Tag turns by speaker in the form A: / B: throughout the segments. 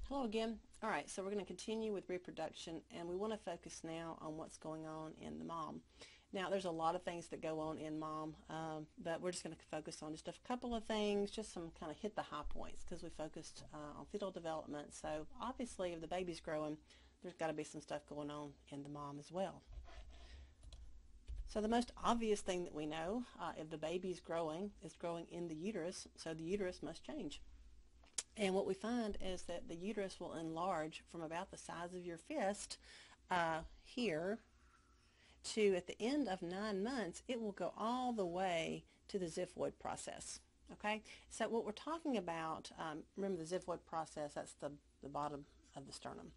A: Hello again. All right, so we're going to continue with reproduction, and we want to focus now on what's going on in the mom. Now, there's a lot of things that go on in mom, but we're just going to focus on just a couple of things, just some kind of hit the high points because we focused on fetal development. So obviously, if the baby's growing, there's got to be some stuff going on in the mom as well. So the most obvious thing that we know, if the baby's growing, is growing in the uterus, so the uterus must change. And what we find is that the uterus will enlarge from about the size of your fist here to, at the end of 9 months, it will go all the way to the xiphoid process. Okay, so what we're talking about, remember the xiphoid process, that's the bottom of the sternum.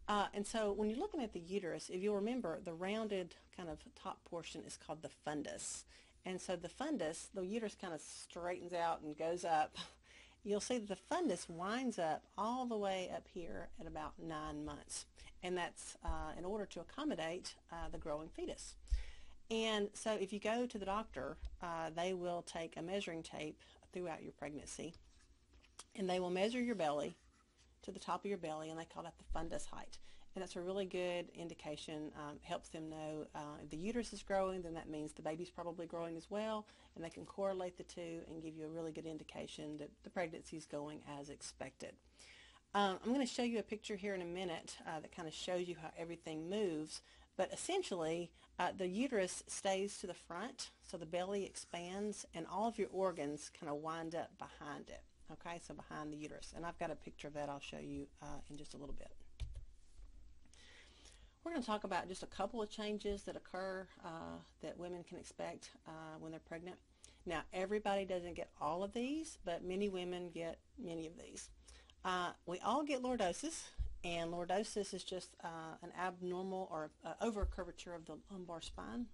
A: And so when you're looking at the uterus, if you'll remember, the rounded kind of top portion is called the fundus. And so the fundus, the uterus kind of straightens out and goes up. You'll see that the fundus winds up all the way up here at about 9 months. And that's in order to accommodate the growing fetus. And so if you go to the doctor, they will take a measuring tape throughout your pregnancy, and they will measure your belly to the top of your belly, and they call that the fundus height. And that's a really good indication, helps them know if the uterus is growing, then that means the baby's probably growing as well, and they can correlate the two and give you a really good indication that the pregnancy is going as expected. I'm going to show you a picture here in a minute that kind of shows you how everything moves, but essentially the uterus stays to the front, so the belly expands, and all of your organs kind of wind up behind it. Okay, so behind the uterus, and I've got a picture of that I'll show you in just a little bit. We're going to talk about just a couple of changes that occur that women can expect when they're pregnant. Now, everybody doesn't get all of these, but many women get many of these. We all get lordosis, and lordosis is just an abnormal or over curvature of the lumbar spine.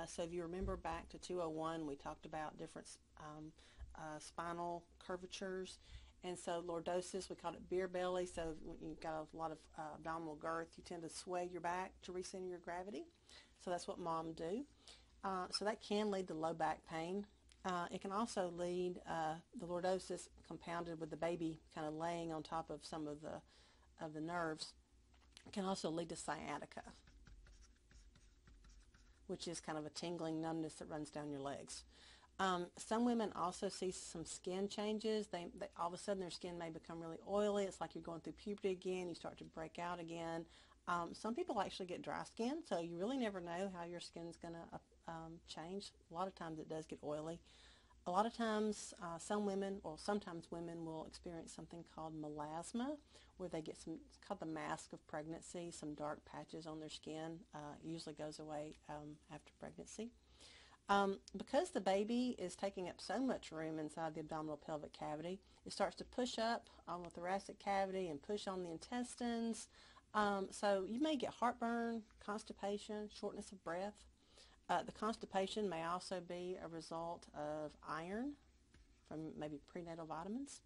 A: So if you remember back to 201, we talked about different spinal curvatures. And so lordosis, we call it beer belly. So when you've got a lot of abdominal girth, you tend to sway your back to recenter your gravity. So that's what mom do. So that can lead to low back pain. It can also lead, the lordosis compounded with the baby kind of laying on top of some of the nerves, can also lead to sciatica, which is kind of a tingling numbness that runs down your legs. Some women also see some skin changes. They all of a sudden their skin may become really oily. It's like you're going through puberty again. You start to break out again. Some people actually get dry skin, so you really never know how your skin's going to change. A lot of times it does get oily. A lot of times some women, or sometimes women, will experience something called melasma, where they get some, it's called the mask of pregnancy, some dark patches on their skin. It usually goes away after pregnancy. Because the baby is taking up so much room inside the abdominal pelvic cavity, it starts to push up on the thoracic cavity and push on the intestines. So you may get heartburn, constipation, shortness of breath. The constipation may also be a result of iron from maybe prenatal vitamins.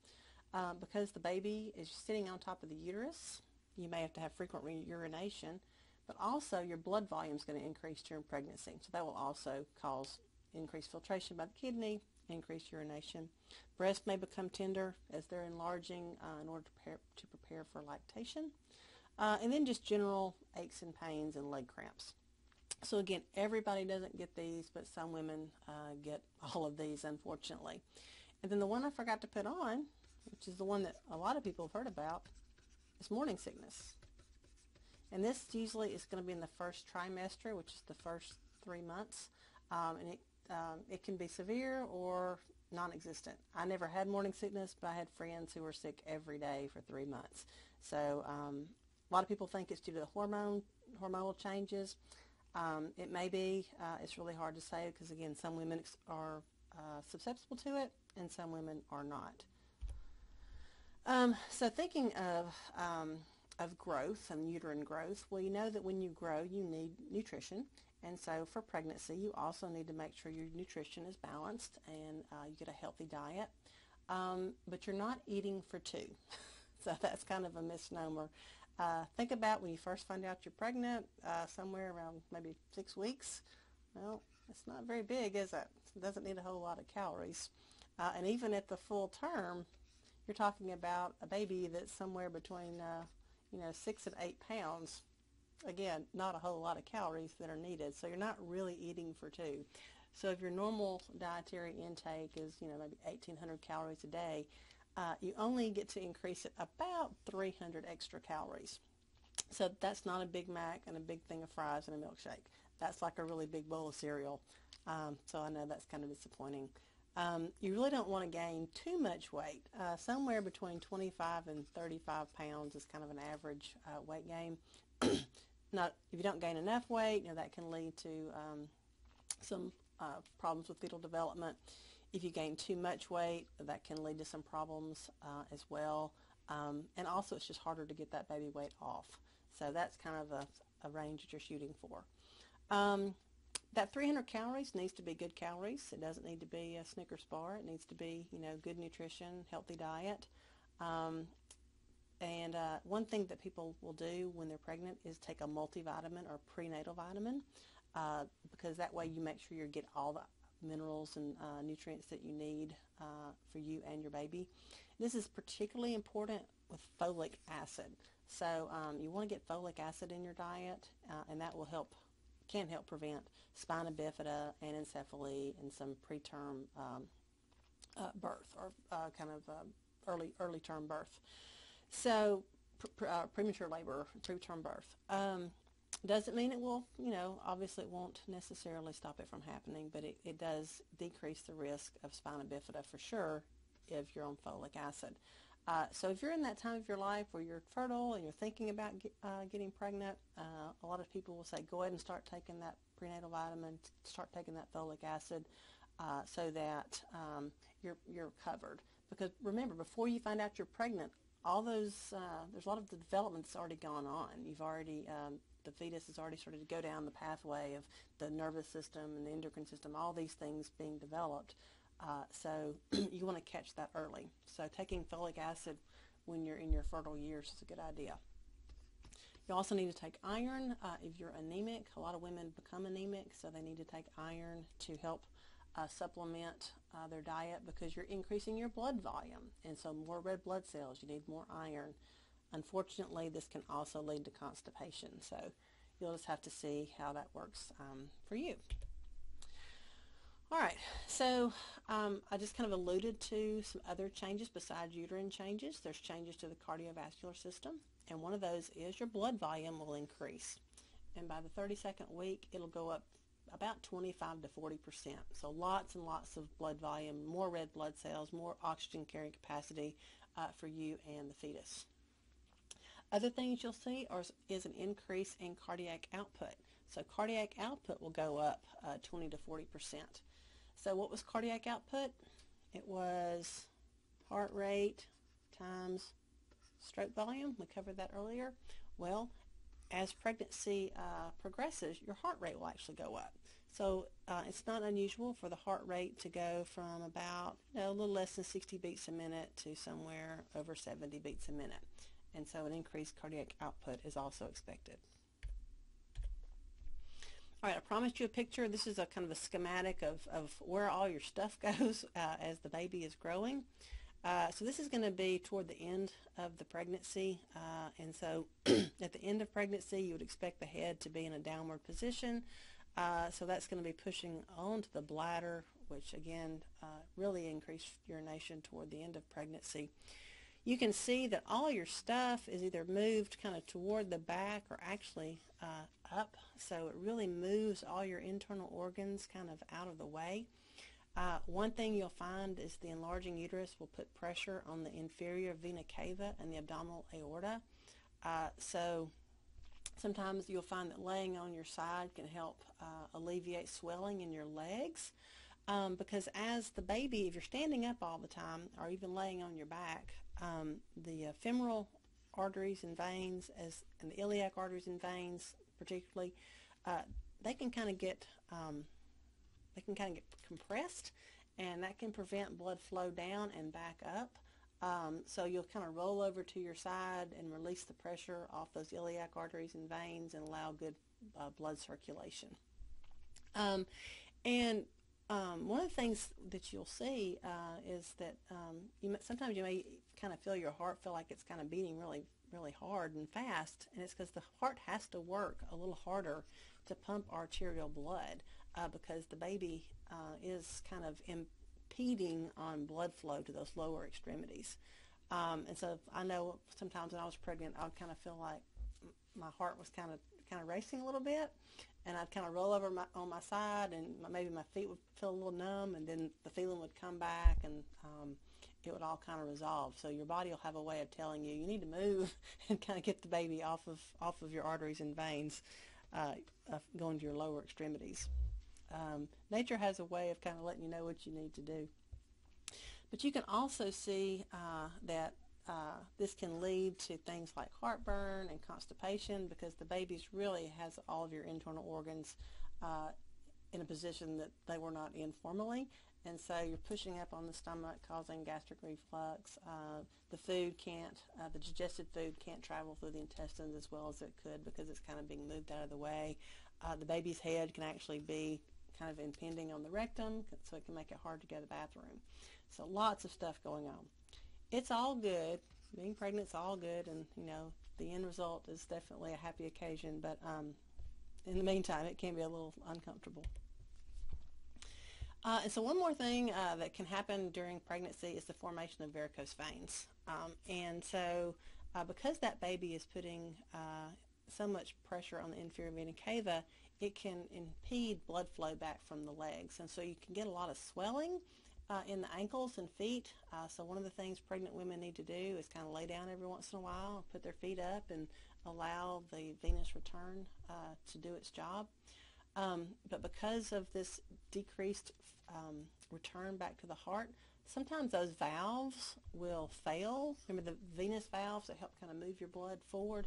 A: Because the baby is sitting on top of the uterus, you may have to have frequent urination. But also your blood volume is going to increase during pregnancy. So that will also cause increased filtration by the kidney, increased urination. Breasts may become tender as they're enlarging in order to prepare for lactation. And then just general aches and pains and leg cramps. So again, everybody doesn't get these, but some women get all of these, unfortunately. And then the one I forgot to put on, which is the one that a lot of people have heard about, is morning sickness. And this usually is going to be in the first trimester, which is the first 3 months. And it can be severe or non-existent. I never had morning sickness, but I had friends who were sick every day for 3 months. So a lot of people think it's due to the hormonal changes. It may be. It's really hard to say because, again, some women are susceptible to it and some women are not. So thinking of growth and uterine growth, well, you know that when you grow, you need nutrition. And so for pregnancy, you also need to make sure your nutrition is balanced and you get a healthy diet. But you're not eating for two. So that's kind of a misnomer. Think about when you first find out you're pregnant, somewhere around maybe 6 weeks. Well, it's not very big, is it? It doesn't need a whole lot of calories. And even at the full term, you're talking about a baby that's somewhere between 6 and 8 pounds. Again, not a whole lot of calories that are needed, so you're not really eating for two. So if your normal dietary intake is, maybe 1,800 calories a day, you only get to increase it about 300 extra calories. So that's not a Big Mac and a big thing of fries and a milkshake. That's like a really big bowl of cereal. So I know that's kind of disappointing. You really don't want to gain too much weight. Somewhere between 25 and 35 pounds is kind of an average weight gain. Not if you don't gain enough weight, that can lead to some problems with fetal development. If you gain too much weight, that can lead to some problems as well. And also, it's just harder to get that baby weight off. So that's kind of a range that you're shooting for. That 300 calories needs to be good calories. It doesn't need to be a Snickers bar. It needs to be, good nutrition, healthy diet. And one thing that people will do when they're pregnant is take a multivitamin or prenatal vitamin because that way you make sure you get all the minerals and nutrients that you need for you and your baby. This is particularly important with folic acid. So you want to get folic acid in your diet, and that can help prevent spina bifida, anencephaly, and some preterm birth or early term birth. So premature labor, preterm birth. Doesn't mean it will, obviously it won't necessarily stop it from happening, but it does decrease the risk of spina bifida for sure if you're on folic acid. So if you're in that time of your life where you're fertile and you're thinking about getting pregnant, a lot of people will say go ahead and start taking that prenatal vitamin, start taking that folic acid so that you're covered. Because remember, before you find out you're pregnant, all those, there's a lot of the development that's already gone on. You've already, the fetus has already started to go down the pathway of the nervous system and the endocrine system, all these things being developed. So you want to catch that early. So taking folic acid when you're in your fertile years is a good idea. You also need to take iron if you're anemic. A lot of women become anemic, so they need to take iron to help supplement their diet because you're increasing your blood volume. And so more red blood cells, you need more iron. Unfortunately, this can also lead to constipation. So you'll just have to see how that works for you. All right, so I just kind of alluded to some other changes besides uterine changes. There's changes to the cardiovascular system, and one of those is your blood volume will increase. And by the 32nd week, it'll go up about 25 to 40%. So lots and lots of blood volume, more red blood cells, more oxygen carrying capacity for you and the fetus. Other things you'll see is an increase in cardiac output. So cardiac output will go up 20 to 40%. So what was cardiac output? It was heart rate times stroke volume. We covered that earlier. Well, as pregnancy progresses, your heart rate will actually go up. So it's not unusual for the heart rate to go from about a little less than 60 beats a minute to somewhere over 70 beats a minute. And so an increased cardiac output is also expected. All right, I promised you a picture. This is a kind of a schematic of where all your stuff goes as the baby is growing. So this is going to be toward the end of the pregnancy. And so at the end of pregnancy, you would expect the head to be in a downward position. So that's going to be pushing onto the bladder, which again really increased urination toward the end of pregnancy. You can see that all your stuff is either moved kind of toward the back or actually up. So it really moves all your internal organs kind of out of the way. One thing you'll find is the enlarging uterus will put pressure on the inferior vena cava and the abdominal aorta. So sometimes you'll find that laying on your side can help alleviate swelling in your legs. Because as the baby, if you're standing up all the time or even laying on your back, the femoral arteries and veins and the iliac arteries and veins particularly, they can kind of get compressed, and that can prevent blood flow down and back up. So you'll kind of roll over to your side and release the pressure off those iliac arteries and veins and allow good blood circulation. And One of the things that you'll see is that sometimes you may kind of feel your heart feel like it's kind of beating really, really hard and fast, and it's because the heart has to work a little harder to pump arterial blood because the baby is kind of impeding on blood flow to those lower extremities. And so I know sometimes when I was pregnant, I would kind of feel like my heart was kind of racing a little bit, and I'd kind of roll over on my side, and maybe my feet would feel a little numb, and then the feeling would come back, and it would all kind of resolve. So your body will have a way of telling you you need to move and kind of get the baby off of your arteries and veins, going to your lower extremities. Nature has a way of kind of letting you know what you need to do. But you can also see that this can lead to things like heartburn and constipation because the baby's really has all of your internal organs in a position that they were not in formerly. And so you're pushing up on the stomach, causing gastric reflux. The food can't, the digested food can't travel through the intestines as well as it could because it's kind of being moved out of the way. The baby's head can actually be kind of impinging on the rectum, so it can make it hard to go to the bathroom. So lots of stuff going on. It's all good. Being pregnant's all good, and the end result is definitely a happy occasion. But in the meantime, it can be a little uncomfortable. And so one more thing that can happen during pregnancy is the formation of varicose veins. And so because that baby is putting so much pressure on the inferior vena cava, it can impede blood flow back from the legs. And so you can get a lot of swelling in the ankles and feet. So one of the things pregnant women need to do is kind of lay down every once in a while, put their feet up, and allow the venous return to do its job. But because of this decreased return back to the heart, sometimes those valves will fail. Remember the venous valves that help kind of move your blood forward?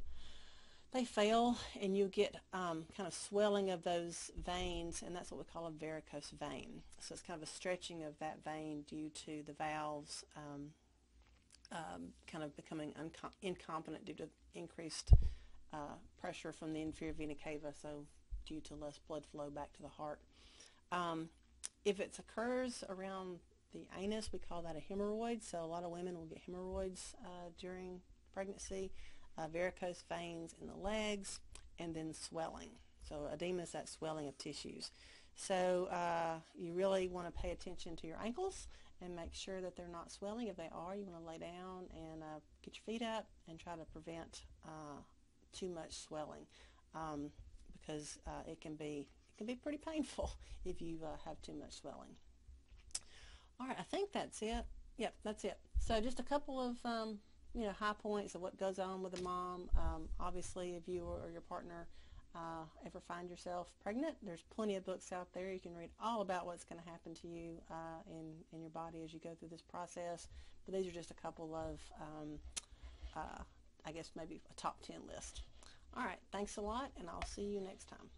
A: They fail, and you get kind of swelling of those veins, and that's what we call a varicose vein. So it's kind of a stretching of that vein due to the valves kind of becoming incompetent due to increased pressure from the inferior vena cava, so due to less blood flow back to the heart. If it occurs around the anus, we call that a hemorrhoid. So a lot of women will get hemorrhoids during pregnancy. Varicose veins in the legs, and then swelling. So edema is that swelling of tissues. So you really want to pay attention to your ankles and make sure that they're not swelling. If they are, you want to lay down and get your feet up and try to prevent too much swelling because it can be pretty painful if you have too much swelling. All right, I think that's it. Yep, that's it. So just a couple of high points of what goes on with a mom. Obviously, if you or your partner ever find yourself pregnant, there's plenty of books out there. You can read all about what's going to happen to you in your body as you go through this process. But these are just a couple of, I guess, maybe a top 10 list. All right, thanks a lot, and I'll see you next time.